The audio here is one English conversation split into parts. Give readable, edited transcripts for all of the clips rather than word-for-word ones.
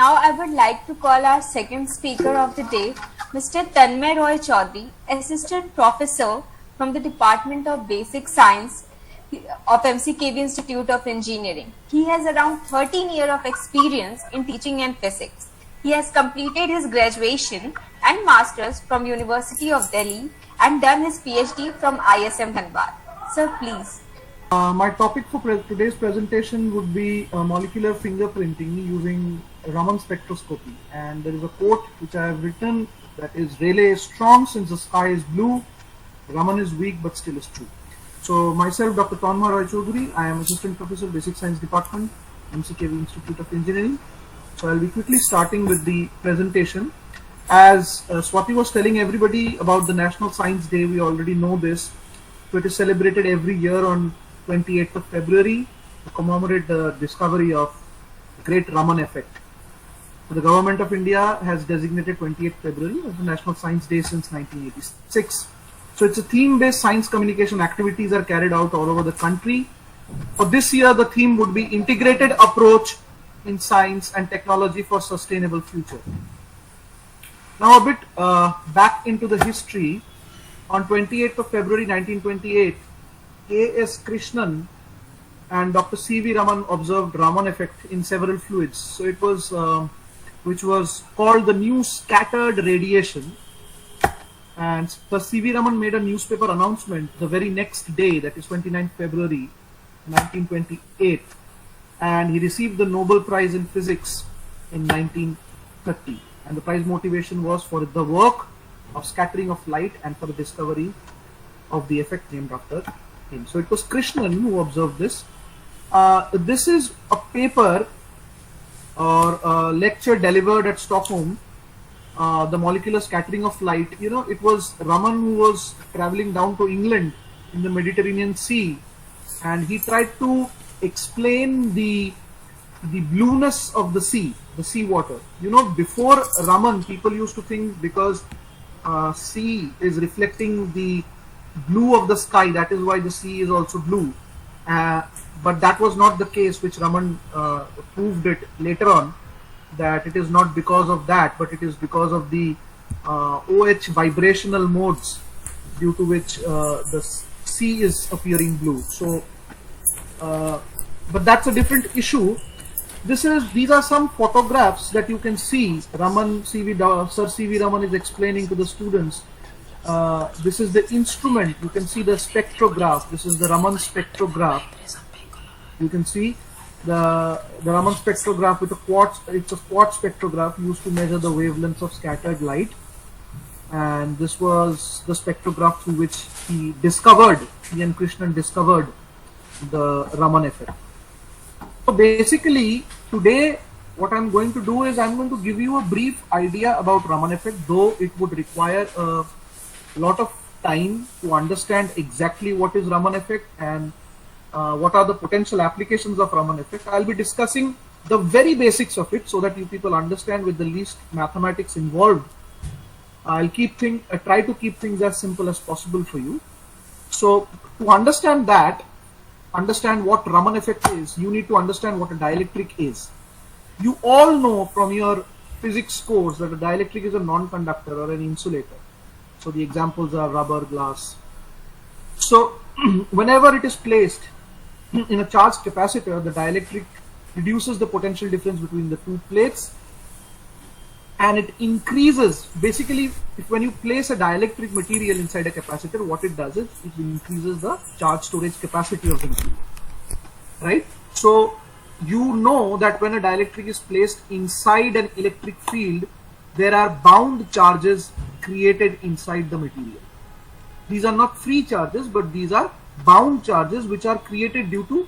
Now I would like to call our second speaker of the day, Mr. Tanmoy Roy Choudhury, Assistant Professor from the Department of Basic Science of MCKV Institute of Engineering. He has around 13 years of experience in teaching and physics. He has completed his graduation and masters from University of Delhi and done his PhD from ISM Dhanbad. Sir, please. My topic for today's presentation would be molecular fingerprinting using Raman Spectroscopy, and there is a quote which I have written that is, "Rayleigh is strong since the sky is blue, Raman is weak but still is true." So myself, Dr. Tanmoy Roy Choudhury, I am Assistant Professor, Basic Science Department, MCKV Institute of Engineering. So I'll be quickly starting with the presentation. As Swati was telling everybody about the National Science Day, we already know this. So it is celebrated every year on 28th of February to commemorate the discovery of the great Raman effect. So the Government of India has designated 28th February as the National Science Day since 1986. So it's a theme-based science communication activities are carried out all over the country. For this year, the theme would be Integrated Approach in Science and Technology for Sustainable Future. Now a bit back into the history. On 28th of February 1928, A.S. Krishnan and Dr. C.V. Raman observed Raman effect in several fluids. So it was, which was called the new scattered radiation. And the C.V. Raman made a newspaper announcement the very next day, that is 29th February 1928, and he received the Nobel Prize in Physics in 1930. And the prize motivation was for the work of scattering of light and for the discovery of the effect named after him. So it was Krishnan who observed this. This is a paper or a lecture delivered at Stockholm, the molecular scattering of light. You know, it was Raman who was traveling down to England in the Mediterranean Sea, and he tried to explain the blueness of the sea water. You know, before Raman, people used to think because sea is reflecting the blue of the sky, that is why the sea is also blue. But that was not the case, which Raman proved it later on, that it is not because of that, but it is because of the OH vibrational modes due to which the sea is appearing blue. So, but that's a different issue. These are some photographs that you can see. Sir C.V. Raman is explaining to the students. This is the instrument. You can see the spectrograph. This is the Raman spectrograph. You can see the Raman spectrograph with a quartz. It's a quartz spectrograph used to measure the wavelengths of scattered light. And this was the spectrograph through which he and Krishnan discovered the Raman effect. So basically, today what I'm going to do is I'm going to give you a brief idea about Raman effect, though it would require a lot of time to understand exactly what is Raman effect and what are the potential applications of Raman effect. I'll be discussing the very basics of it so that you people understand with the least mathematics involved. I'll try to keep things as simple as possible for you. So to understand what Raman effect is, you need to understand what a dielectric is. You all know from your physics course that a dielectric is a non-conductor or an insulator. So the examples are rubber, glass. So whenever it is placed in a charged capacitor, the dielectric reduces the potential difference between the two plates, and it increases. Basically, when you place a dielectric material inside a capacitor, what it does is it increases the charge storage capacity of the material, right? So you know that when a dielectric is placed inside an electric field, there are bound charges created inside the material. These are not free charges, but these are bound charges which are created due to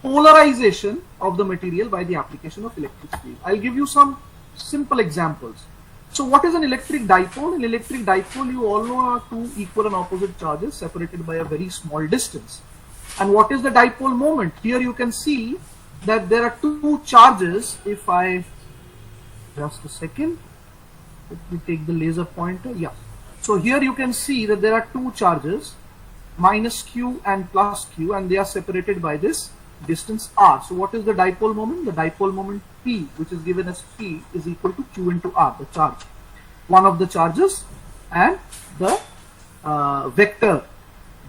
polarization of the material by the application of electric field. I'll give you some simple examples. So what is an electric dipole? An electric dipole, you all know, are two equal and opposite charges separated by a very small distance. And what is the dipole moment? Here you can see that there are two charges. If I, just a second, let me take the laser pointer. Yeah. So here you can see that there are two charges, minus q and plus q, and they are separated by this distance r. So what is the dipole moment? The dipole moment P, which is given as P, is equal to Q into R, the charge, one of the charges, and the vector,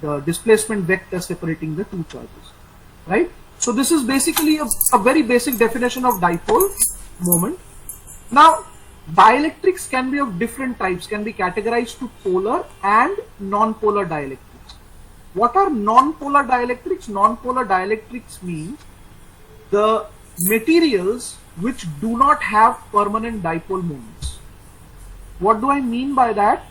the displacement vector separating the two charges, right? So this is basically a very basic definition of dipole moment. Now, dielectrics can be of different types, can be categorized to polar and non-polar dielectrics. What are non-polar dielectrics? Non-polar dielectrics mean the materials which do not have permanent dipole moments. What do I mean by that?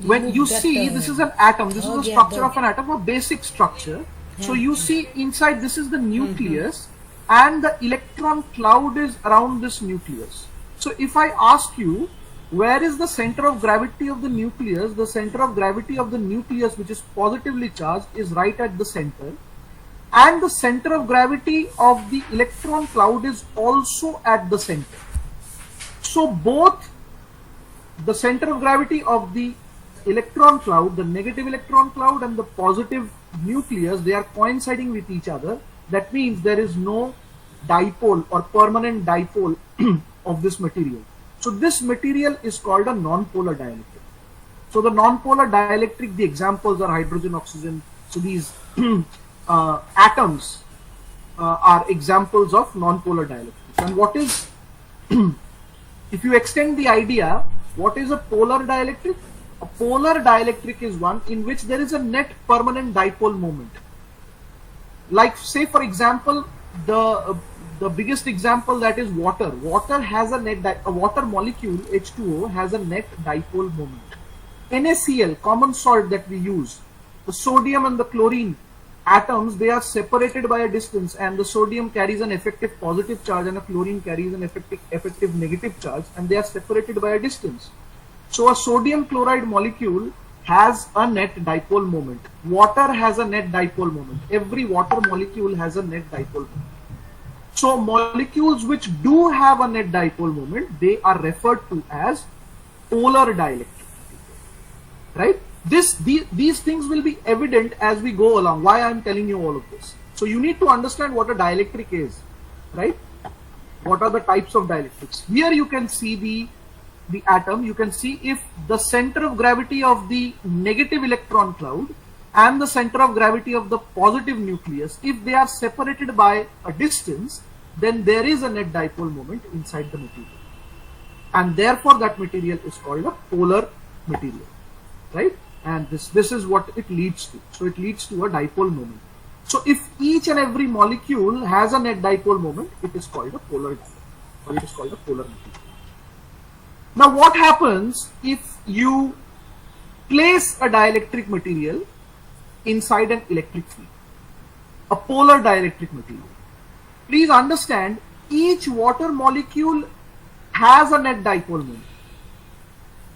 When you see, this is an atom, this is the structure of an atom, a basic structure. So you see inside, this is the nucleus, and the electron cloud is around this nucleus. So if I ask you, where is the center of gravity of the nucleus? The center of gravity of the nucleus, which is positively charged, is right at the center. And the center of gravity of the electron cloud is also at the center. So both the center of gravity of the electron cloud, the negative electron cloud, and the positive nucleus, they are coinciding with each other. That means there is no dipole or permanent dipole of this material. So this material is called a non-polar dielectric. So the non-polar dielectric, the examples are hydrogen, oxygen. So these atoms are examples of non-polar dielectrics. And what is, if you extend the idea, what is a polar dielectric? A polar dielectric is one in which there is a net permanent dipole moment. Like, say for example, the biggest example, that is water. Water has a water molecule H2O has a net dipole moment. NaCl, common salt that we use, the sodium and the chlorine atoms, they are separated by a distance, and the sodium carries an effective positive charge and the chlorine carries an effective negative charge, and they are separated by a distance. So a sodium chloride molecule has a net dipole moment. Water has a net dipole moment. Every water molecule has a net dipole moment. So molecules which do have a net dipole moment, they are referred to as polar dielectric. Right? These things will be evident as we go along. Why I am telling you all of this? So you need to understand what a dielectric is, right? What are the types of dielectrics? Here you can see the atom. You can see if the center of gravity of the negative electron cloud and the center of gravity of the positive nucleus, if they are separated by a distance, then there is a net dipole moment inside the material, and therefore that material is called a polar material, right? And this is what it leads to. So it leads to a dipole moment. So if each and every molecule has a net dipole moment, it is called a polar dipole, or it is called a polar material. Now what happens if you place a dielectric material inside an electric field, a polar dielectric material? Please understand, each water molecule has a net dipole moment.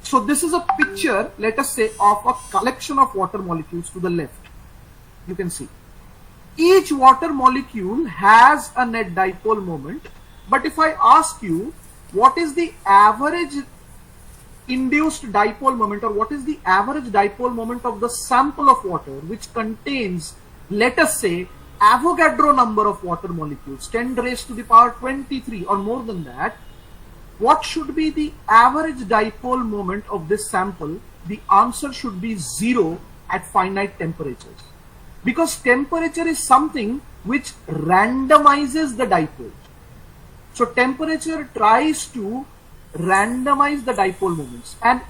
So this is a picture, let us say, of a collection of water molecules to the left. You can see each water molecule has a net dipole moment. But if I ask you, what is the average induced dipole moment, or what is the average dipole moment of the sample of water which contains, let us say, Avogadro number of water molecules, 10 raised to the power 23 or more than that, what should be the average dipole moment of this sample? The answer should be 0 at finite temperatures, because temperature is something which randomizes the dipole. So temperature tries to randomize the dipole moments, and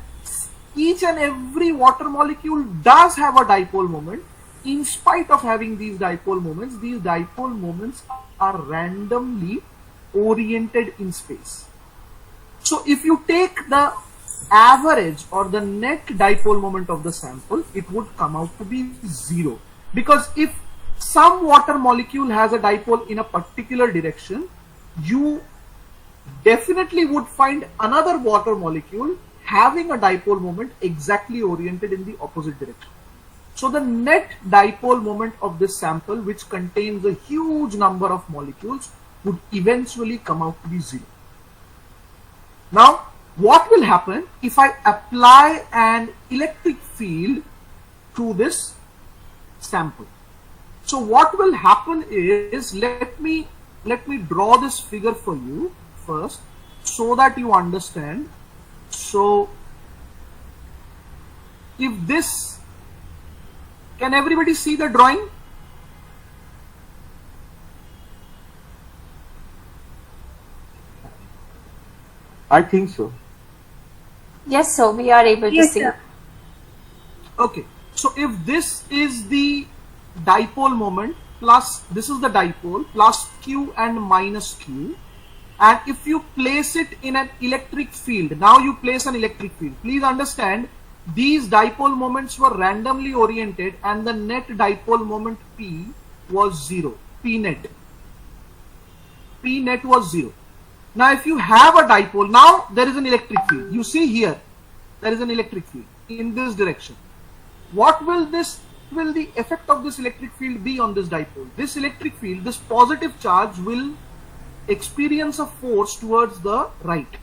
each and every water molecule does have a dipole moment. In spite of having these dipole moments are randomly oriented in space. So if you take the average or the net dipole moment of the sample, it would come out to be 0. Because if some water molecule has a dipole in a particular direction, you definitely would find another water molecule having a dipole moment exactly oriented in the opposite direction. So the net dipole moment of this sample, which contains a huge number of molecules, would eventually come out to be 0. Now, what will happen if I apply an electric field to this sample? So what will happen is, let me draw this figure for you first so that you understand. So if this, can everybody see the drawing? I think so. Yes, sir, we are able to see. Sir. Okay, so if this is the dipole moment plus, this is the dipole plus q and minus q, and if you place it in an electric field, now you place an electric field. Please understand, these dipole moments were randomly oriented and the net dipole moment P was 0, P net was 0. Now if you have a dipole, now there is an electric field. You see here, there is an electric field in this direction. What will the effect of this electric field be on this dipole? This electric field, this positive charge will experience a force towards the right,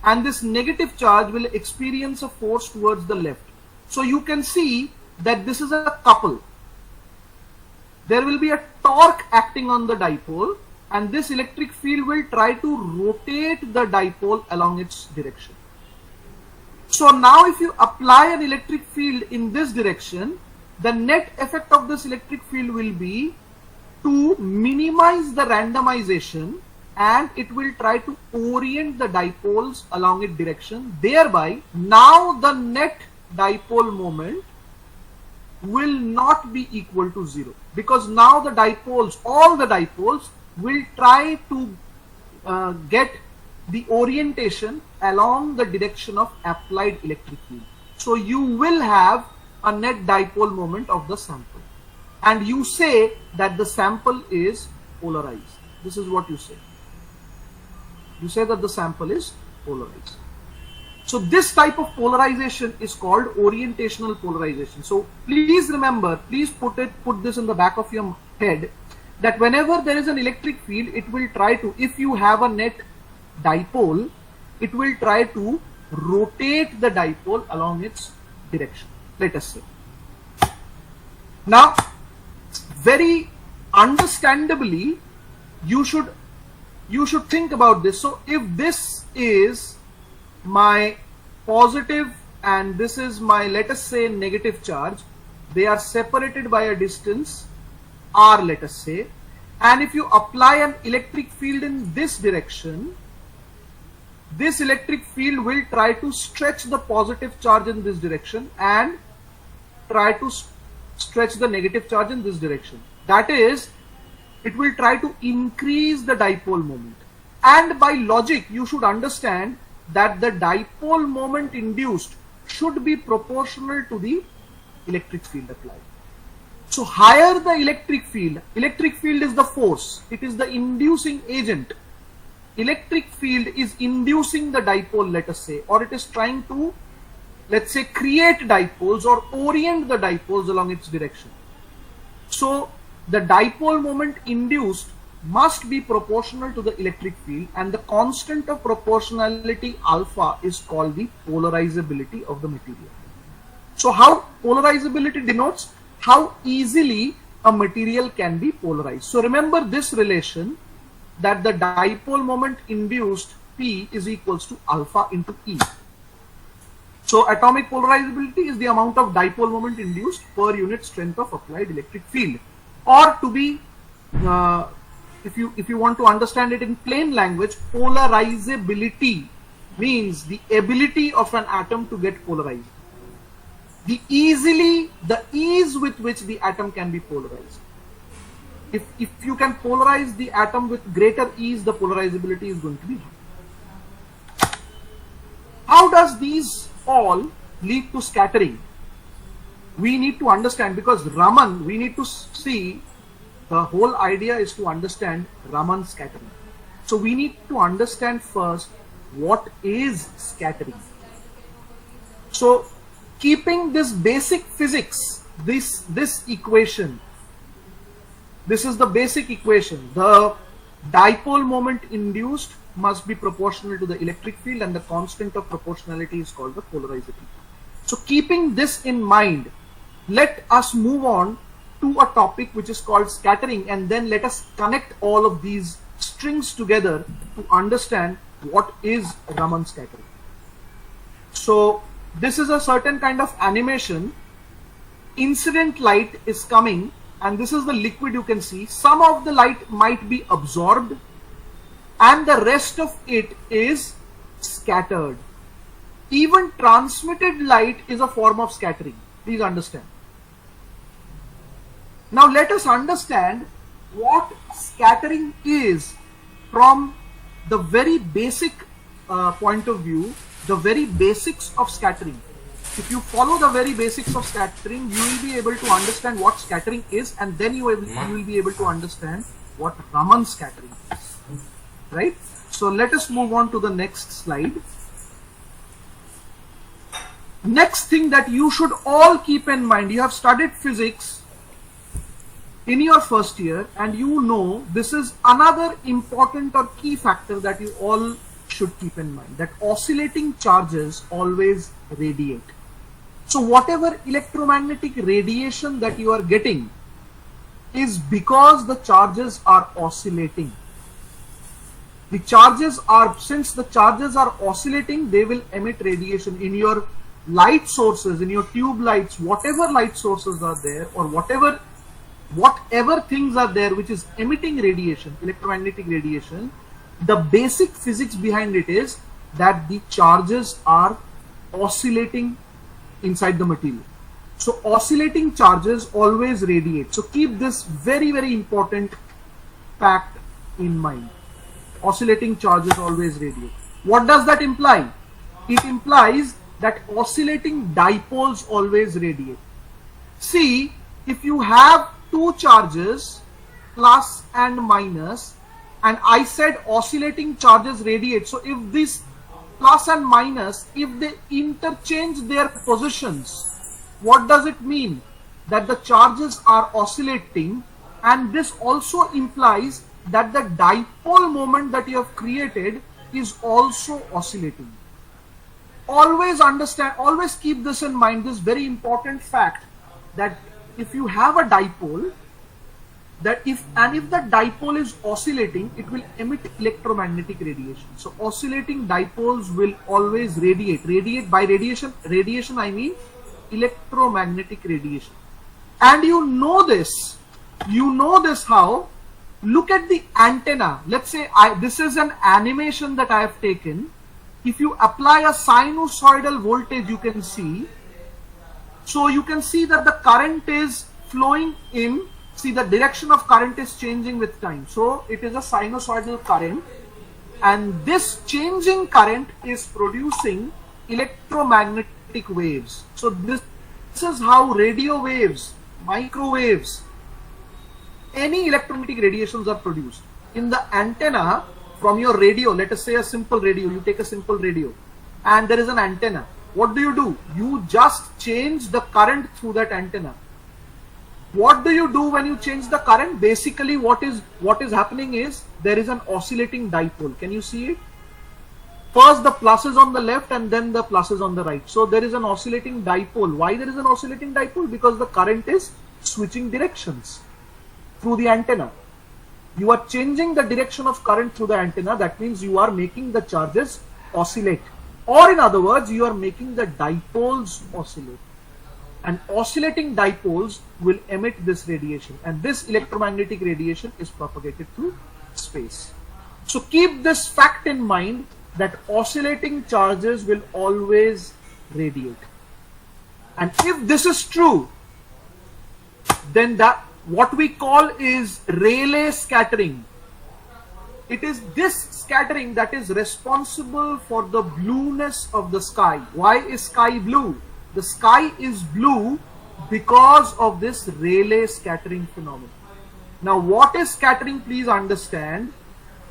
and this negative charge will experience a force towards the left. So you can see that this is a couple. There will be a torque acting on the dipole, and this electric field will try to rotate the dipole along its direction. So now if you apply an electric field in this direction, the net effect of this electric field will be to minimize the randomization, and it will try to orient the dipoles along its direction. Thereby, now the net dipole moment will not be equal to 0, because now the dipoles, all the dipoles, will try to get the orientation along the direction of applied electric field. So you will have a net dipole moment of the sample, and you say that the sample is polarized. This is what you say. You say that the sample is polarized. So this type of polarization is called orientational polarization. So please remember, please put this in the back of your head, that whenever there is an electric field, it will try to, if you have a net dipole, it will try to rotate the dipole along its direction, let us say. Now, very understandably, you should think about this. So if this is my positive and this is my, let us say, negative charge, they are separated by a distance r, let us say, and if you apply an electric field in this direction, this electric field will try to stretch the positive charge in this direction and try to stretch the negative charge in this direction. That is, it will try to increase the dipole moment. And by logic, you should understand that the dipole moment induced should be proportional to the electric field applied. So higher the electric field is the force, it is the inducing agent. Electric field is inducing the dipole, let us say, or it is trying to, let's say, create dipoles or orient the dipoles along its direction. So the dipole moment induced must be proportional to the electric field, and the constant of proportionality alpha is called the polarizability of the material. So how polarizability denotes how easily a material can be polarized. So remember this relation, that the dipole moment induced P is equals to alpha into E. So atomic polarizability is the amount of dipole moment induced per unit strength of applied electric field. Or to be, if you want to understand it in plain language, polarizability means the ability of an atom to get polarized. The ease with which the atom can be polarized. If you can polarize the atom with greater ease, the polarizability is going to be high. How does these all lead to scattering? We need to understand, because Raman, we need to see, the whole idea is to understand Raman scattering. So we need to understand first what is scattering. So keeping this basic physics, this equation, this is the basic equation. The dipole moment induced must be proportional to the electric field, and the constant of proportionality is called the polarizability. So keeping this in mind, let us move on to a topic which is called scattering, and then let us connect all of these strings together to understand what is Raman scattering. So this is a certain kind of animation. Incident light is coming, and this is the liquid you can see. Some of the light might be absorbed and the rest of it is scattered. Even transmitted light is a form of scattering. Please understand. Now let us understand what scattering is from the very basic point of view, the very basics of scattering. If you follow the very basics of scattering, you will be able to understand what scattering is, and then you will be able to understand what Raman scattering is. Right? So let us move on to the next slide. Next thing that you should all keep in mind, you have studied physics in your first year, and you know this is another important or key factor that you all should keep in mind, that oscillating charges always radiate. So whatever electromagnetic radiation that you are getting is because the charges are oscillating. The charges are, since the charges are oscillating, they will emit radiation. In your light sources, in your tube lights, whatever light sources are there, or whatever things are there which is emitting radiation, electromagnetic radiation, the basic physics behind it is that the charges are oscillating inside the material. So oscillating charges always radiate. So keep this very, very important fact in mind. Oscillating charges always radiate. What does that imply? It implies that oscillating dipoles always radiate. See, if you have two charges, plus and minus, and I said oscillating charges radiate. So if this plus and minus, if they interchange their positions, what does it mean? That the charges are oscillating, and this also implies that the dipole moment that you have created is also oscillating. Always understand, always keep this in mind, this very important fact, that if you have a dipole, that if the dipole is oscillating, it will emit electromagnetic radiation. So oscillating dipoles will always radiate. By radiation I mean electromagnetic radiation. And you know this how? Look at the antenna. Let's say this is an animation that I have taken. If you apply a sinusoidal voltage, you can see. So you can see that the current is flowing in. See, the direction of current is changing with time. So it is a sinusoidal current, and this changing current is producing electromagnetic waves. So this is how radio waves, microwaves, any electromagnetic radiations are produced. In the antenna from your radio, let us say a simple radio, you take a simple radio and there is an antenna. What do? You just change the current through that antenna. What do you do when you change the current? Basically what is happening is there is an oscillating dipole. Can you see it? First the plus is on the left and then the plus is on the right. So there is an oscillating dipole. Why there is an oscillating dipole? Because the current is switching directions through the antenna. You are changing the direction of current through the antenna. That means you are making the charges oscillate. Or in other words, you are making the dipoles oscillate. And oscillating dipoles will emit this radiation, and this electromagnetic radiation is propagated through space. So keep this fact in mind, that oscillating charges will always radiate. And if this is true, then that what we call is Rayleigh scattering. It is this scattering that is responsible for the blueness of the sky. Why is sky blue? The sky is blue because of this Rayleigh scattering phenomenon. Now what is scattering? Please understand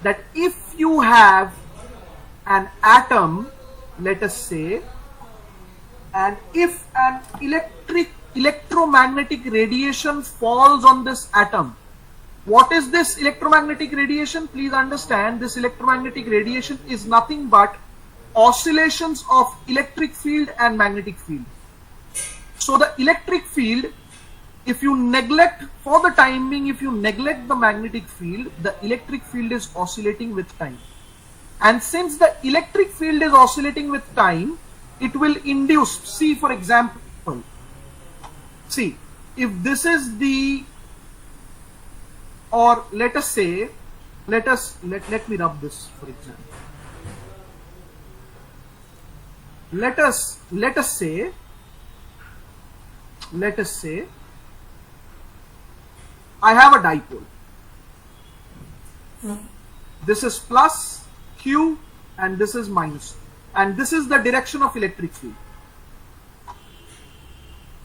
that if you have an atom, let us say, and if an electromagnetic radiation falls on this atom, what is this electromagnetic radiation? Please understand, this electromagnetic radiation is nothing but oscillations of electric field and magnetic field. So the electric field if you neglect, for the time being, if you neglect the magnetic field, the electric field is oscillating with time. And since the electric field is oscillating with time, it will induce, see for example, see, if this is the, or let us say, let me rub this for example. Let us say I have a dipole. This is plus Q and this is minus, and this is the direction of electric field.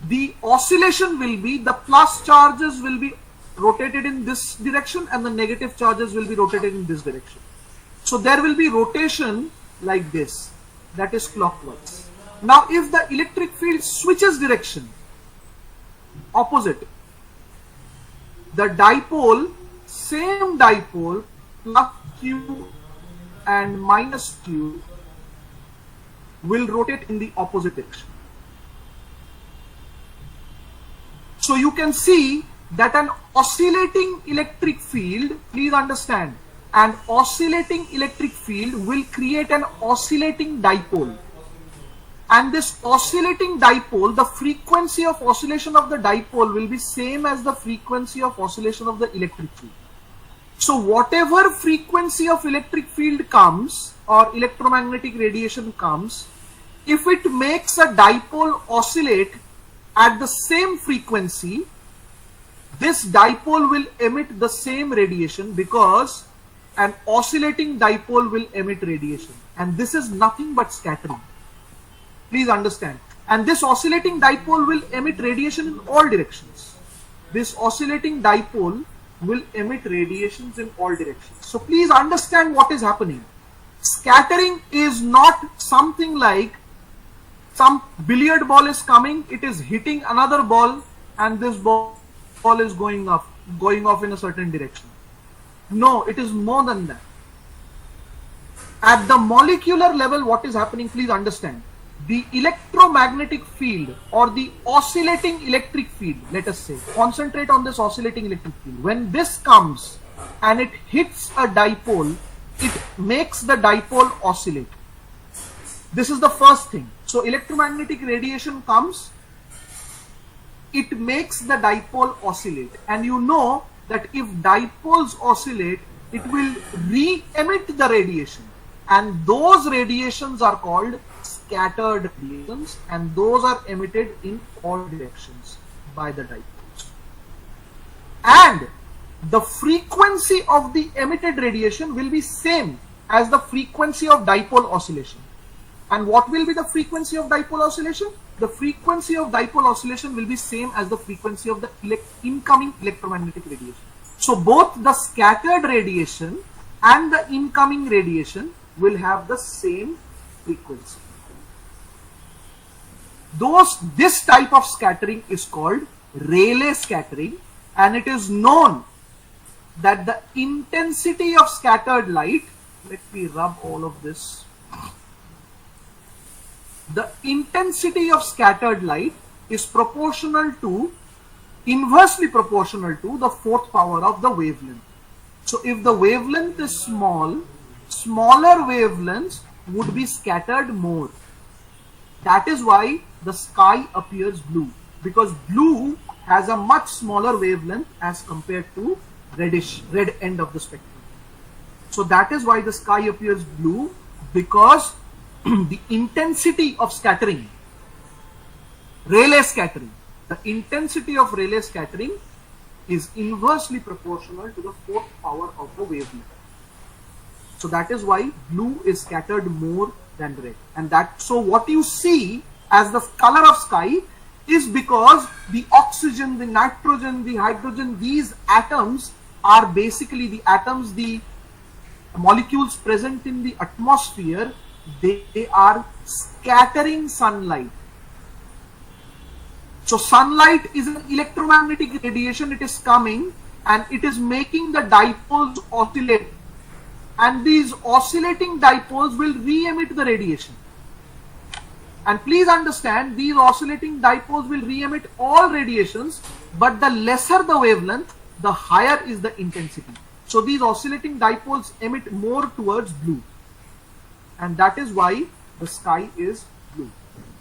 The oscillation will be, the plus charges will be rotated in this direction and the negative charges will be rotated in this direction. So there will be rotation like this, that is clockwise. Now if the electric field switches direction, opposite, the dipole, same dipole, plus Q and minus Q will rotate in the opposite direction. So you can see that an oscillating electric field, please understand, an oscillating electric field will create an oscillating dipole. And this oscillating dipole, the frequency of oscillation of the dipole will be same as the frequency of oscillation of the electric field. So whatever frequency of electric field comes or electromagnetic radiation comes, if it makes a dipole oscillate at the same frequency, this dipole will emit the same radiation, because an oscillating dipole will emit radiation, and this is nothing but scattering. Please understand. And this oscillating dipole will emit radiation in all directions. This oscillating dipole will emit radiations in all directions. So please understand what is happening. Scattering is not something like some billiard ball is coming, it is hitting another ball, and this ball is going off in a certain direction. No, it is more than that. At the molecular level, what is happening, please understand. The electromagnetic field or the oscillating electric field, let us say, concentrate on this oscillating electric field. When this comes and it hits a dipole, it makes the dipole oscillate. This is the first thing. So electromagnetic radiation comes, it makes the dipole oscillate. And you know that if dipoles oscillate, it will re-emit the radiation. And those radiations are called scattered radiations, and those are emitted in all directions by the dipoles. And the frequency of the emitted radiation will be same as the frequency of dipole oscillation. And what will be the frequency of dipole oscillation? The frequency of dipole oscillation will be same as the frequency of the incoming electromagnetic radiation. So both the scattered radiation and the incoming radiation will have the same frequency. This type of scattering is called Rayleigh scattering, and it is known that the intensity of scattered light, let me rub all of this. The intensity of scattered light is inversely proportional to the fourth power of the wavelength. So if the wavelength is small, smaller wavelengths would be scattered more. That is why the sky appears blue, because blue has a much smaller wavelength as compared to red end of the spectrum. So that is why the sky appears blue, because the intensity of scattering, Rayleigh scattering, the intensity of Rayleigh scattering is inversely proportional to the fourth power of the wavelength. So that is why blue is scattered more than red. And so what you see as the color of sky is because the oxygen, the nitrogen, the hydrogen, these atoms are basically the atoms, the molecules present in the atmosphere. They are scattering sunlight. So sunlight is an electromagnetic radiation. It is coming and it is making the dipoles oscillate, and these oscillating dipoles will re-emit the radiation. And please understand, these oscillating dipoles will re-emit all radiations, but the lesser the wavelength, the higher is the intensity. So these oscillating dipoles emit more towards blue, and that is why the sky is blue.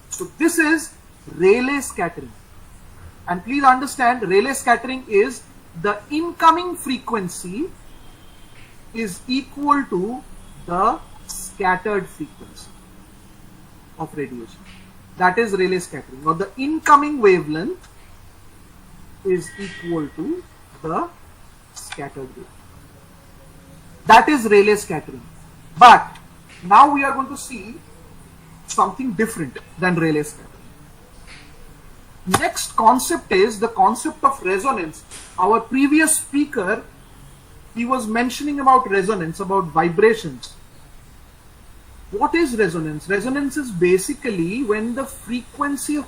So this is Rayleigh scattering. And please understand, Rayleigh scattering is the incoming frequency is equal to the scattered frequency of radiation. That is Rayleigh scattering, or the incoming wavelength is equal to the scattered wavelength. That is Rayleigh scattering. But now we are going to see something different than Rayleigh scattering. Next concept is the concept of resonance. Our previous speaker, he was mentioning about resonance, about vibrations. What is resonance? Resonance is basically when the frequency of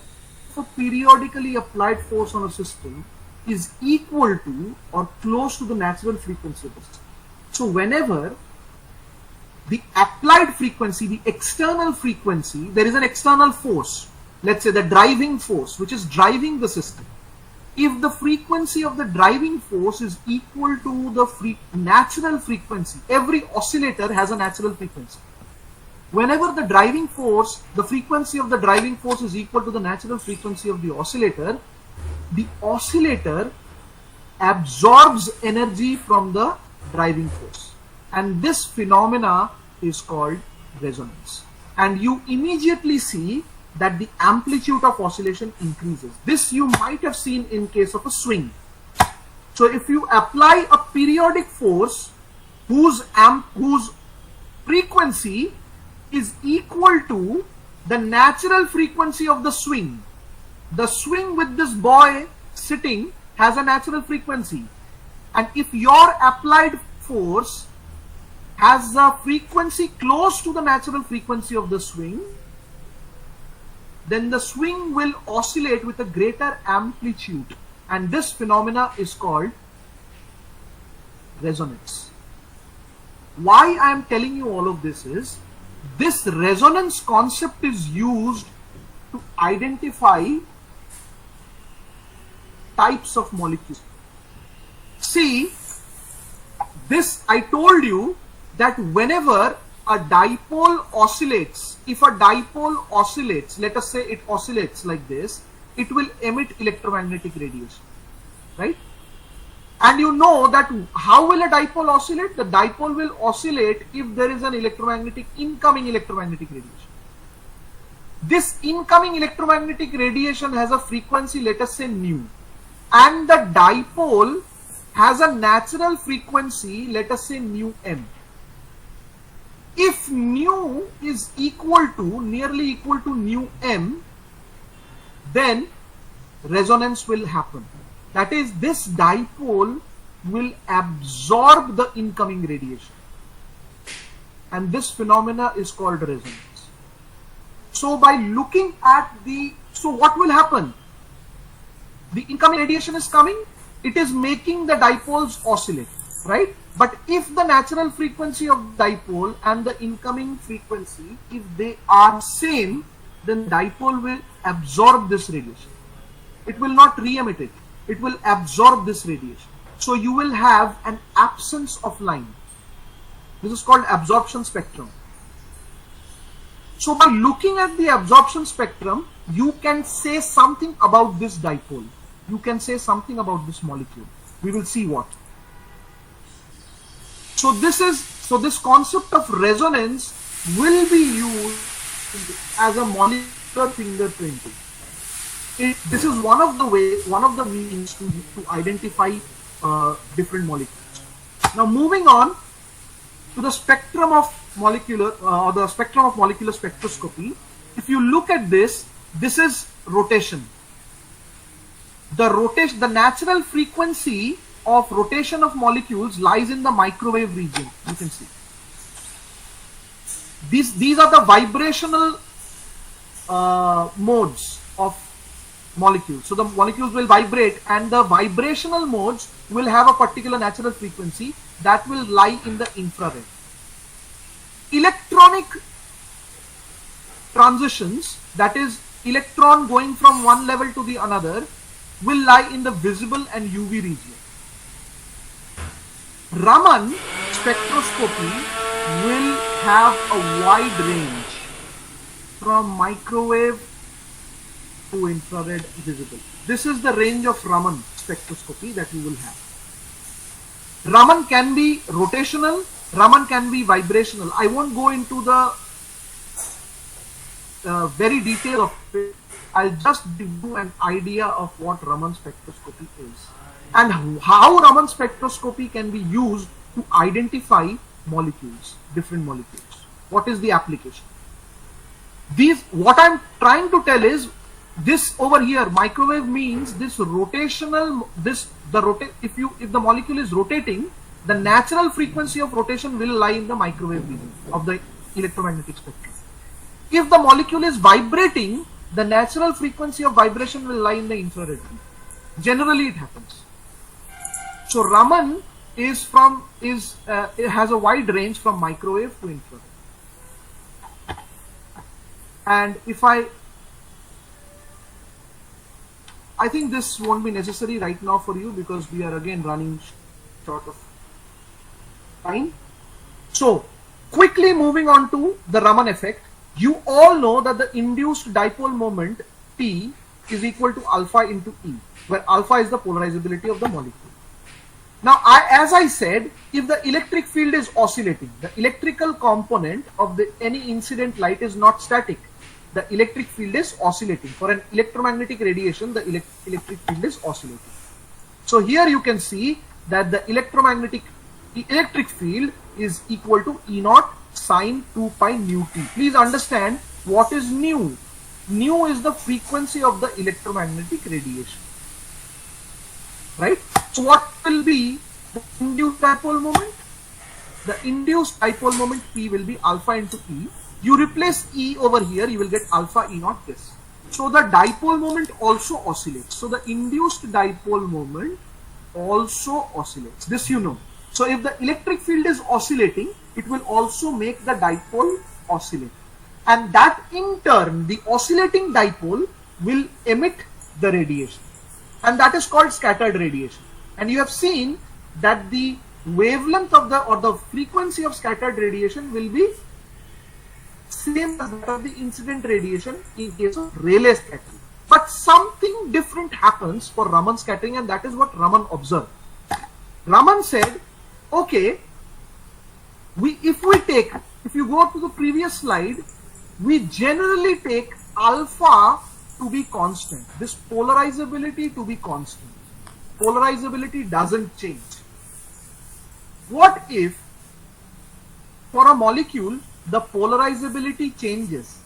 a periodically applied force on a system is equal to or close to the natural frequency of the system. So whenever the applied frequency, the external frequency, there is an external force, let's say the driving force, which is driving the system. If the frequency of the driving force is equal to the natural frequency, every oscillator has a natural frequency. Whenever the driving force, the frequency of the driving force is equal to the natural frequency of the oscillator absorbs energy from the driving force. And this phenomena is called resonance. And you immediately see that the amplitude of oscillation increases. This you might have seen in case of a swing. So if you apply a periodic force whose frequency is equal to the natural frequency of the swing with this boy sitting has a natural frequency, and if your applied force has a frequency close to the natural frequency of the swing, then the swing will oscillate with a greater amplitude, and this phenomena is called resonance. Why I am telling you all of this is, this resonance concept is used to identify types of molecules. See, this I told you that whenever a dipole oscillates, if a dipole oscillates, let us say it oscillates like this, it will emit electromagnetic radiation, right? And you know that how will a dipole oscillate? The dipole will oscillate if there is an incoming electromagnetic radiation. This incoming electromagnetic radiation has a frequency, let us say nu, and the dipole has a natural frequency, let us say nu m. If nu is nearly equal to nu m, then resonance will happen. That is, this dipole will absorb the incoming radiation, and this phenomena is called resonance. So by looking at so what will happen? The incoming radiation is coming, it is making the dipoles oscillate, right? But if the natural frequency of dipole and the incoming frequency, if they are same, then dipole will absorb this radiation. It will not re-emit it. It will absorb this radiation. So you will have an absence of line. This is called absorption spectrum. So by looking at the absorption spectrum, you can say something about this dipole. You can say something about this molecule. We will see what. So this concept of resonance will be used as a molecular fingerprinting. This is one of the means to identify different molecules. Now moving on to the spectrum of molecular spectroscopy. If you look at this is rotation. The natural frequency of rotation of molecules lies in the microwave region. You can see these are the vibrational modes of molecules. So the molecules will vibrate, and the vibrational modes will have a particular natural frequency that will lie in the infrared. Electronic transitions, that is electron going from one level to the another, will lie in the visible and UV region. Raman spectroscopy will have a wide range from microwave to infrared visible. This is the range of Raman spectroscopy that you will have. Raman can be rotational, Raman can be vibrational. I won't go into the very detail of it. I'll just give you an idea of what Raman spectroscopy is and how Raman spectroscopy can be used to identify molecules, different molecules. What is the application? What I'm trying to tell is, this over here, microwave means this rotational, if the molecule is rotating, the natural frequency of rotation will lie in the microwave region of the electromagnetic spectrum. If the molecule is vibrating, the natural frequency of vibration will lie in the infrared region. Generally it happens. So Raman it has a wide range from microwave to infrared. And if I think this won't be necessary right now for you because we are again running short of time. So quickly moving on to the Raman effect. You all know that the induced dipole moment P is equal to alpha into E, where alpha is the polarizability of the molecule. Now, as I said, if the electric field is oscillating, the electrical component of any incident light is not static. The electric field is oscillating. For an electromagnetic radiation, the electric field is oscillating. So here you can see that the electric field is equal to E naught sine 2 pi nu t. Please understand what is nu. Nu is the frequency of the electromagnetic radiation. Right? So what will be the induced dipole moment? The induced dipole moment P will be alpha into E. You replace E over here, you will get alpha E naught this. So the dipole moment also oscillates. So the induced dipole moment also oscillates. This you know. So if the electric field is oscillating, it will also make the dipole oscillate. And that in turn, the oscillating dipole will emit the radiation. And that is called scattered radiation. And you have seen that the wavelength of the frequency of scattered radiation will be same as that of the incident radiation in case of Rayleigh scattering. But something different happens for Raman scattering, and that is what Raman observed. Raman said, okay, if you go to the previous slide, we generally take alpha to be constant, this polarizability to be constant. Polarizability doesn't change. What if for a molecule the polarizability changes?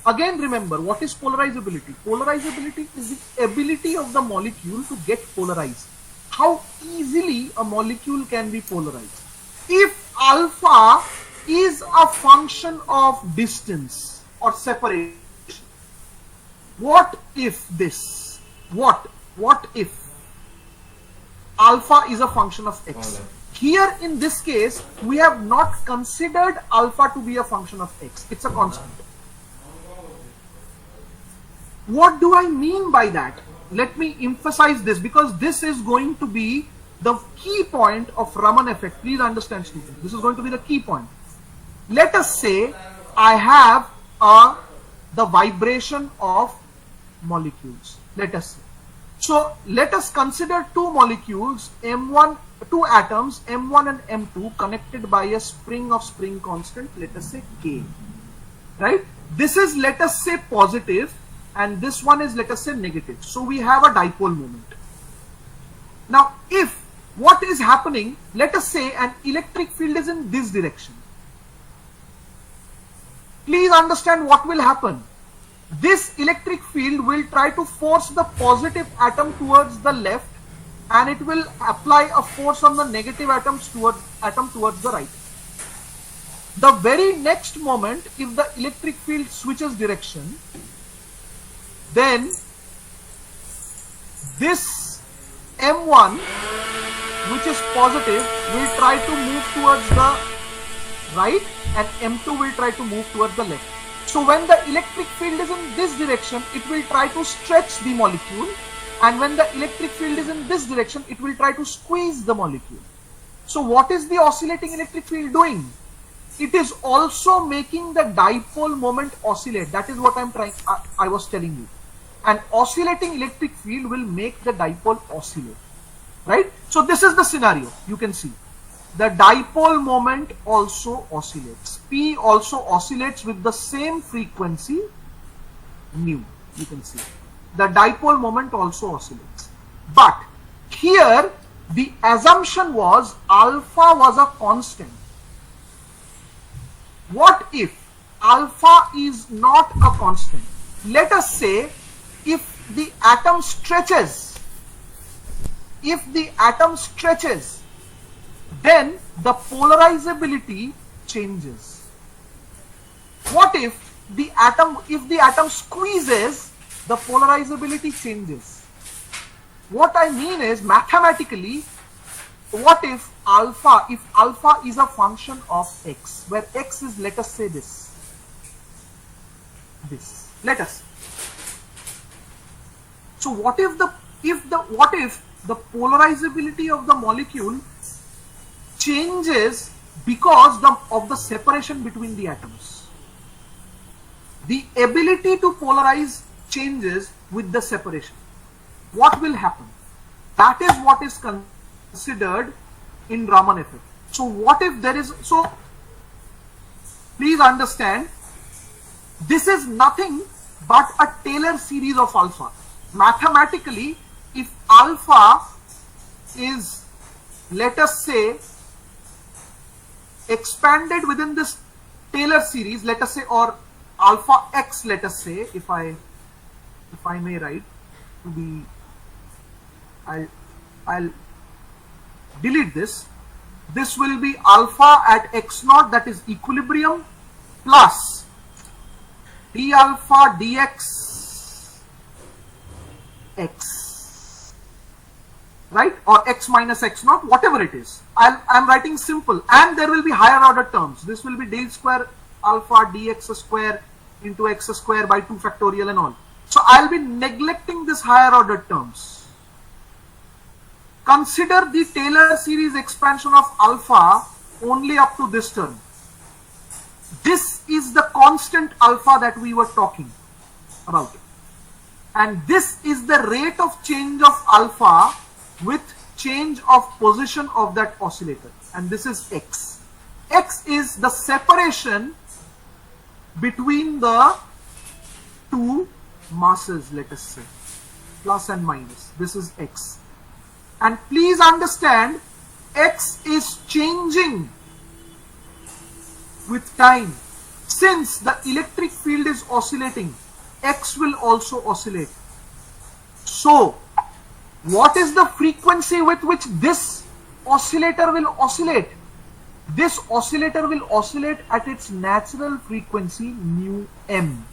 Again, remember, what is polarizability? Polarizability is the ability of the molecule to get polarized. How easily a molecule can be polarized. If alpha is a function of distance or separation, what if this? What if alpha is a function of x? Here in this case, we have not considered alpha to be a function of x. It's a constant. What do I mean by that? Let me emphasize this, because this is going to be the key point of Raman effect. Please understand, students. This is going to be the key point. Let us say I have the vibration of molecules. Let us say. So let us consider two molecules, two atoms, M1 and M2, connected by a spring of spring constant, let us say K. Right? This is, let us say, positive, and this one is, let us say, negative. So we have a dipole moment. Now, if what is happening, let us say an electric field is in this direction. Please understand what will happen. This electric field will try to force the positive atom towards the left, and it will apply a force on the negative atom towards the right. The very next moment, if the electric field switches direction, then this M1, which is positive, will try to move towards the right, and M2 will try to move towards the left. So when the electric field is in this direction, it will try to stretch the molecule, and when the electric field is in this direction, it will try to squeeze the molecule. So what is the oscillating electric field doing? It is also making the dipole moment oscillate. That is what I was telling you. An oscillating electric field will make the dipole oscillate, right? So this is the scenario. You can see the dipole moment also oscillates. P also oscillates with the same frequency mu. You can see the dipole moment also oscillates. But here the assumption was alpha was a constant. What if alpha is not a constant? Let us say if the atom stretches, then the polarizability changes. What if the atom squeezes, the polarizability changes? What I mean is, mathematically, what if alpha is a function of x, where x is, let us say this, let us. So what if the polarizability of the molecule changes because of the separation between the atoms? The ability to polarize changes with the separation. What will happen? That is what is considered in Raman effect. So what if there is, so please understand, this is nothing but a Taylor series of alpha. Mathematically, if alpha is, let us say, expanded within this Taylor series, let us say, or alpha x, let us say, if I may write, to be, I'll delete this. This will be alpha at x naught, that is equilibrium, plus d alpha dx x, right, or x minus x naught, whatever it is. I'm writing simple, and there will be higher order terms. This will be del square alpha dx square into x square by 2 factorial and all. So I'll be neglecting this higher order terms. Consider the Taylor series expansion of alpha only up to this term. This is the constant alpha that we were talking about. And this is the rate of change of alpha with change of position of that oscillator. And this is x. X is the separation between the two masses, let us say, plus and minus. This is x. And please understand, x is changing with time. Since the electric field is oscillating, x will also oscillate. So, what is the frequency with which this oscillator will oscillate? This oscillator will oscillate at its natural frequency mu m.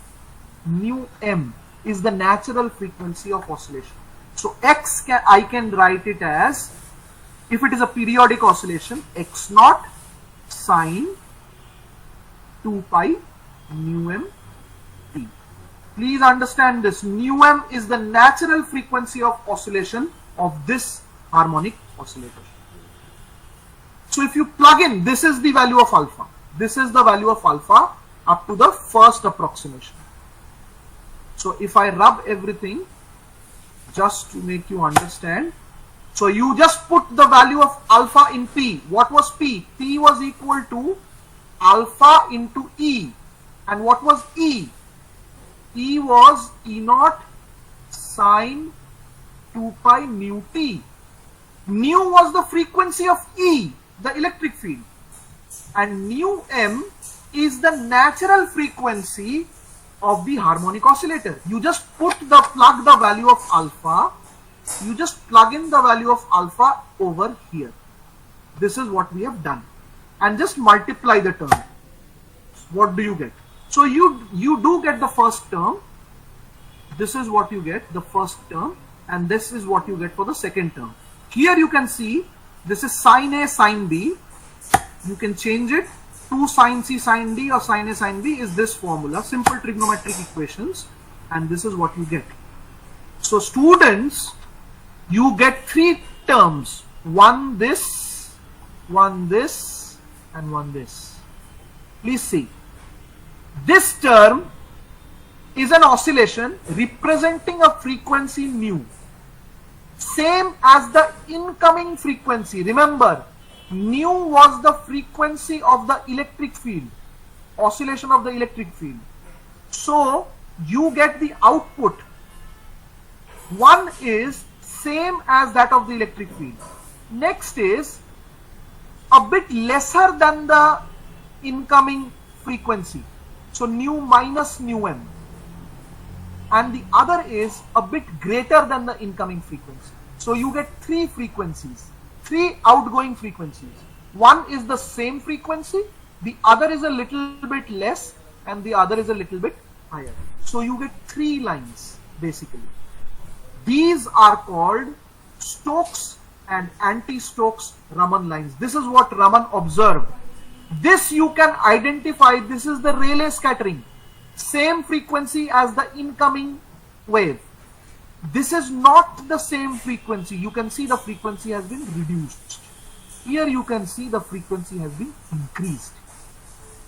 Mu m is the natural frequency of oscillation. So x I can write it as, if it is a periodic oscillation, x naught sine 2 pi mu m t. Please understand this, mu m is the natural frequency of oscillation of this harmonic oscillator. So if you plug in, this is the value of alpha. This is the value of alpha up to the first approximation. So if I rub everything, just to make you understand, so you just put the value of alpha in P. What was P? P was equal to alpha into E. And what was E? E was E naught sine 2 pi mu t. Mu was the frequency of E, the electric field. And mu m is the natural frequency of the harmonic oscillator. You just plug the value of alpha, you just plug in the value of alpha over here. This is what we have done. And just multiply the term. What do you get? So you do get the first term. This is what you get, the first term, and this is what you get for the second term. Here you can see this is sine A, sine B. You can change it. 2 sine C sine D or sine A sine B is this formula, simple trigonometric equations, and this is what you get. So students, you get 3 terms, one this, and one this. Please see, this term is an oscillation representing a frequency nu, same as the incoming frequency. Remember, nu was the frequency of the electric field, oscillation of the electric field. So you get the output, one is same as that of the electric field. Next is a bit lesser than the incoming frequency, so nu minus nu m, and the other is a bit greater than the incoming frequency. So you get 3 frequencies, 3 outgoing frequencies. One is the same frequency, the other is a little bit less, and the other is a little bit higher. So you get 3 lines basically. These are called Stokes and anti-Stokes Raman lines. This is what Raman observed. This you can identify, this is the Rayleigh scattering, same frequency as the incoming wave. This is not the same frequency. You can see the frequency has been reduced. Here you can see the frequency has been increased.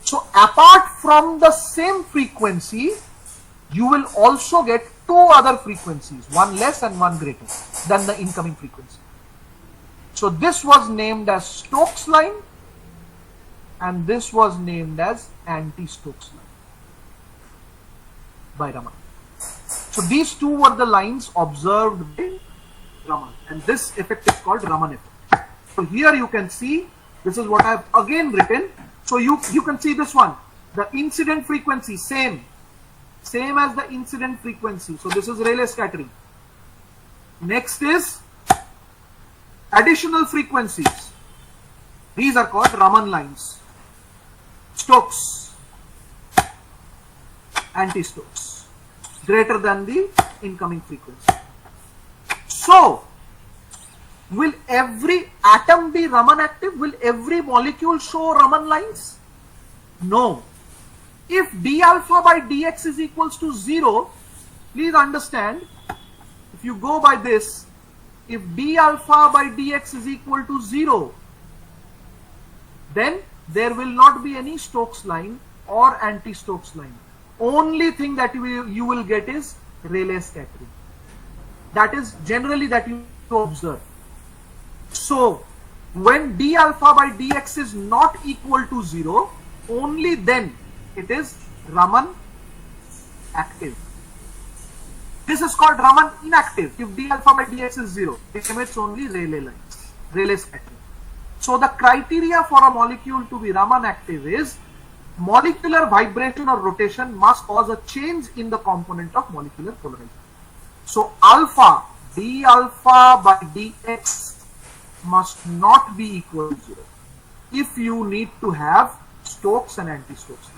So apart from the same frequency, you will also get 2 other frequencies, one less and one greater than the incoming frequency. So this was named as Stokes line, and this was named as anti-Stokes line by Raman. So these 2 were the lines observed by Raman, and this effect is called Raman effect. So here you can see, this is what I have again written. So you can see this one, the incident frequency, same as the incident frequency. So this is Rayleigh scattering. Next is additional frequencies. These are called Raman lines. Stokes, anti-Stokes, greater than the incoming frequency. So will every atom be Raman active? Will every molecule show Raman lines? No. If d alpha by dx is equals to 0, please understand, if you go by this, if d alpha by dx is equal to 0, then there will not be any Stokes line or anti-Stokes line. Only thing that you will get is Rayleigh scattering. That is generally that you observe. So when d alpha by dx is not equal to 0, only then it is Raman active. This is called Raman inactive. If d alpha by dx is 0, it emits only Rayleigh lines, Rayleigh scattering. So the criteria for a molecule to be Raman active is molecular vibration or rotation must cause a change in the component of molecular polarization. So alpha, d alpha by dx must not be equal to 0 if you need to have Stokes and anti-Stokes.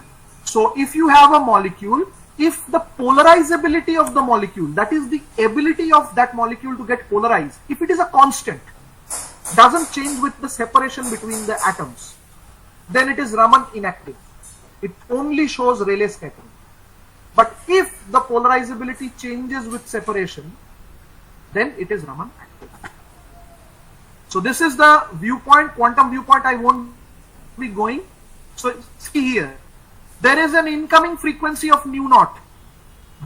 So if you have a molecule, if the polarizability of the molecule, that is the ability of that molecule to get polarized, if it is a constant, doesn't change with the separation between the atoms, then it is Raman inactive. It only shows Rayleigh scattering. But if the polarizability changes with separation, then it is Raman active. So this is the viewpoint, quantum viewpoint. I won't be going. So see here, there is an incoming frequency of nu naught.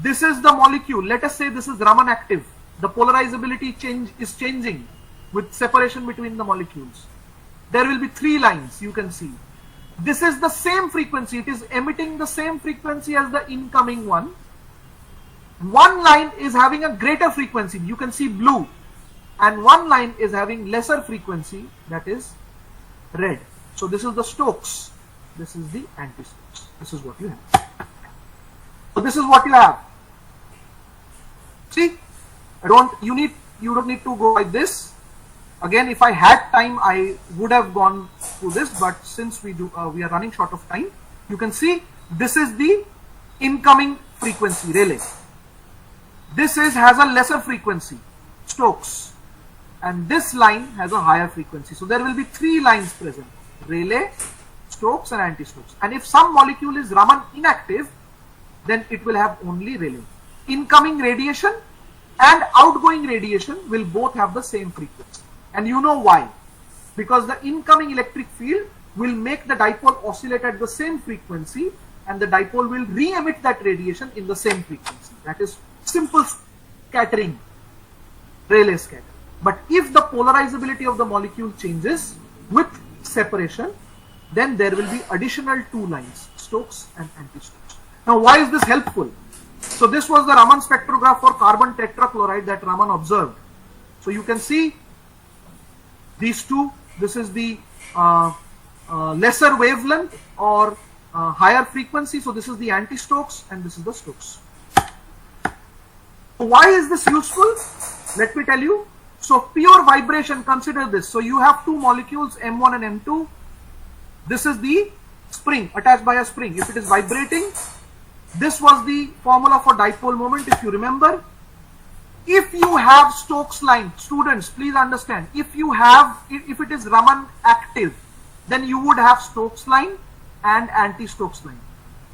This is the molecule. Let us say this is Raman active. The polarizability is changing with separation between the molecules. There will be 3 lines you can see. This is the same frequency. It is emitting the same frequency as the incoming one. One line is having a greater frequency. You can see blue. And one line is having lesser frequency, that is red. So this is the Stokes. This is the anti-Stokes. This is what you have. So this is what you have. See, you don't need to go like this. Again, if I had time, I would have gone through this, but since we are running short of time, you can see this is the incoming frequency, Rayleigh. This has a lesser frequency, Stokes, and this line has a higher frequency. So there will be 3 lines present: Rayleigh, Stokes and anti-Stokes. And if some molecule is Raman inactive, then it will have only Rayleigh. Incoming radiation and outgoing radiation will both have the same frequency. And you know why? Because the incoming electric field will make the dipole oscillate at the same frequency, and the dipole will re-emit that radiation in the same frequency. That is simple scattering, Rayleigh scattering. But if the polarizability of the molecule changes with separation, then there will be additional two lines, Stokes and anti-Stokes. Now, why is this helpful? So this was the Raman spectrograph for carbon tetrachloride that Raman observed. So you can see these two. This is the lesser wavelength or higher frequency. So this is the anti-Stokes and this is the Stokes. So why is this useful? Let me tell you. So pure vibration, consider this. So you have two molecules, M1 and M2. This is the spring, attached by a spring. If it is vibrating, this was the formula for dipole moment, if you remember. If you have Stokes line, students, please understand, if it is Raman active, then you would have Stokes line and anti-Stokes line.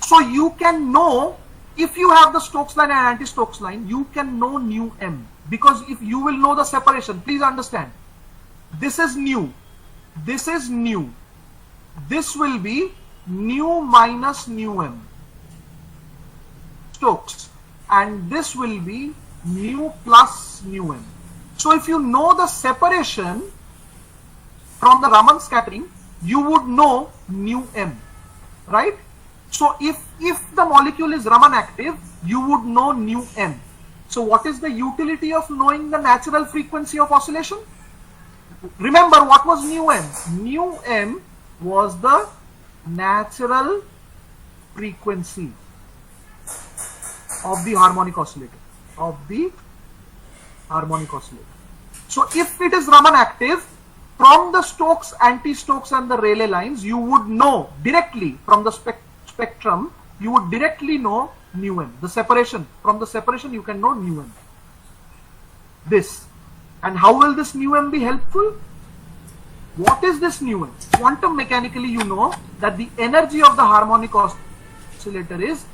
So you can know, if you have the Stokes line and anti-Stokes line, you can know nu m. Because if you will know the separation, please understand, this is nu, this is nu, this will be nu minus nu m, Stokes, and this will be nu plus nu m. So if you know the separation from the Raman scattering, you would know nu m, right? So if the molecule is Raman active, you would know nu m. So what is the utility of knowing the natural frequency of oscillation? Remember, what was nu m? Nu m was the natural frequency of the harmonic oscillator. So if it is Raman active, from the Stokes, anti-Stokes and the Rayleigh lines, you would know directly from the spectrum, you would directly know nu m. The separation, from the separation you can know nu m. This. And how will this nu m be helpful? What is this nu m? Quantum mechanically, you know that the energy of the harmonic oscillator is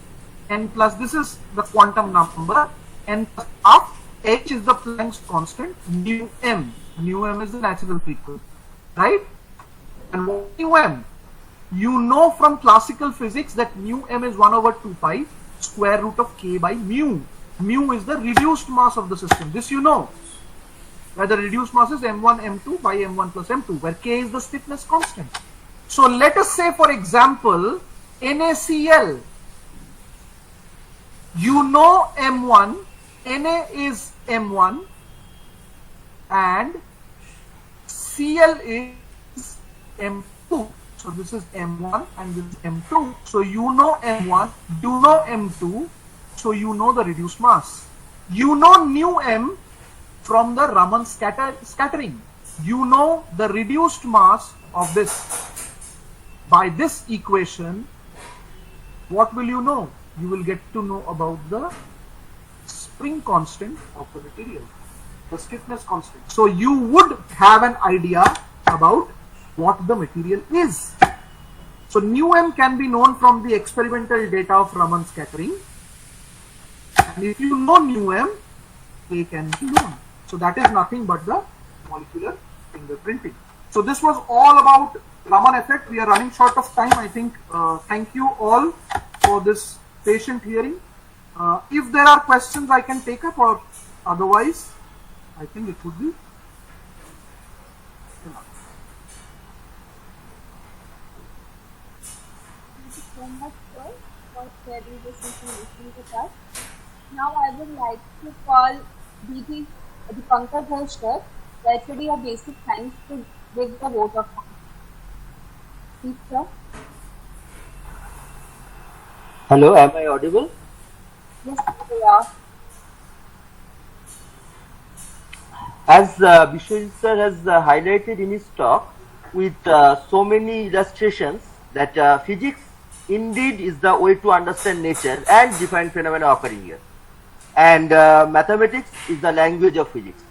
n plus, this is the quantum number, n plus half, h is the Planck's constant, nu m. Nu m is the natural frequency, right? And what is nu m? You know from classical physics that nu m is 1 over 2 pi square root of k by mu. Mu is the reduced mass of the system. This you know. Where the reduced mass is m1 m2 by m1 plus m2, where k is the stiffness constant. So let us say, for example, NaCl. You know m1, Na is m1 and Cl is m2. So this is m1 and this is m2. So you know m1, you know m2, so you know the reduced mass. You know nu m from the Raman scattering. You know the reduced mass of this. By this equation, what will you know? You will get to know about the spring constant of the material, the stiffness constant. So you would have an idea about what the material is. So nu m can be known from the experimental data of Raman scattering. And if you know nu m, k can be known. So that is nothing but the molecular fingerprinting. So this was all about Raman effect. We are running short of time, I think. Thank you all for this patient hearing. If there are questions I can take up, or otherwise I think it would be enough. Thank you so much, sir, for sharing this information with us. Now I would like to call DT Pankaj Sir, lecturer of basic science, to give the vote of thanks. Please, sir. Hello, am I audible? Yes, we are. As Vishwajit sir has highlighted in his talk, with so many illustrations, that physics indeed is the way to understand nature and define phenomena occurring here. And mathematics is the language of physics.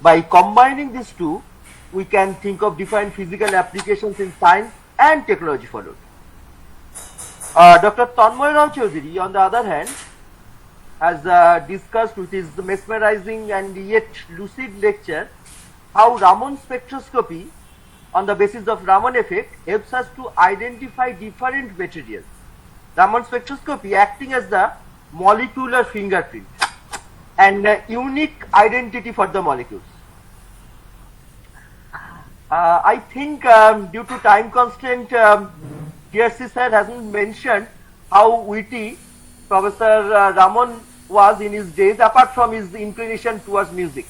By combining these two, we can think of defined physical applications in science and technology followed. Dr. Tanmoy Roy Choudhury, on the other hand, has discussed with his mesmerizing and yet lucid lecture how Raman spectroscopy on the basis of Raman effect helps us to identify different materials. Raman spectroscopy acting as the molecular fingerprint and a unique identity for the molecules. I think due to time constraint, DRC sir hasn't mentioned how witty Professor Raman was in his days, apart from his inclination towards music.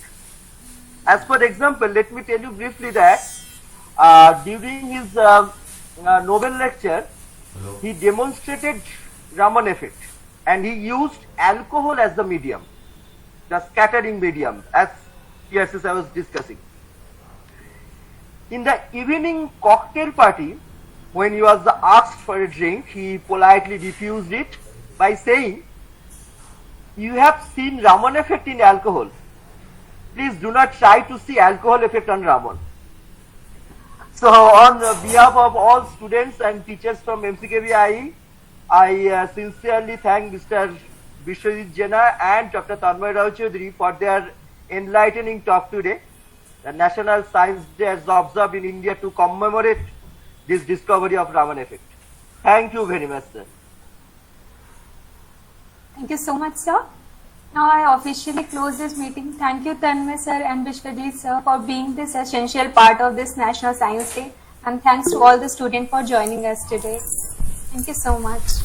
As for example, let me tell you briefly that during his Nobel lecture, he demonstrated Raman effect, and he used alcohol as the medium, the scattering medium, as DRC sir was discussing. In the evening cocktail party, when he was asked for a drink, he politely refused it by saying, "You have seen Raman effect in alcohol. Please do not try to see alcohol effect on Raman." So on behalf of all students and teachers from MCKV, I sincerely thank Mr. Vishwajit Jena and Dr. Tanmoy Roy Choudhury for their enlightening talk today. The National Science Day is observed in India to commemorate this discovery of Raman effect. Thank you very much, sir. Thank you so much, sir. Now I officially close this meeting. Thank you, Tanmay sir and Vishwajit sir, for being this essential part of this National Science Day. And thanks to all the students for joining us today. Thank you so much.